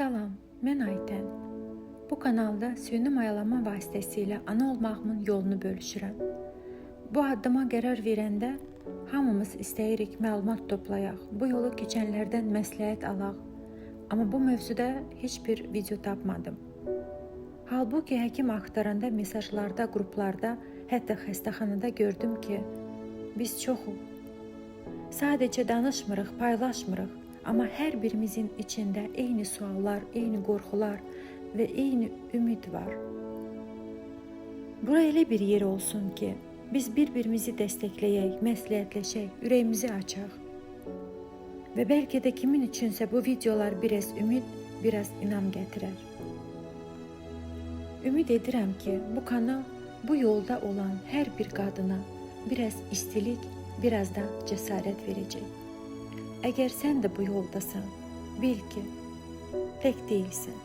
Salam, mən Aytən. Bu kanalda süni mayalama vasitəsilə ana olmağımın yolunu bölüşürəm. Bu addıma qərar verəndə hamımız istəyirik məlumat toplayaq, bu yolu keçənlərdən məsləhət alaq. Amma bu mövzuda heç bir video tapmadım. Halbuki həkim axtaranda mesajlarda, qruplarda, hətta xəstəxanada gördüm ki, biz çoxuq. Sadəcə danışmırıq, paylaşmırıq. Amma hər birimizin içində eyni suallar, eyni qorxular və eyni ümid var. Bura elə bir yer olsun ki, biz bir-birimizi dəstəkləyək, məsləhətləşək, ürəyimizi açaq. Və bəlkə də kimin üçünsə bu videolar biraz ümid, biraz inam gətirər. Ümid edirəm ki, bu kanal bu yolda olan hər bir qadına biraz istilik, biraz da cəsarət verəcək. Əgər sən də bu yoldasan, bil ki, tək deyilsən.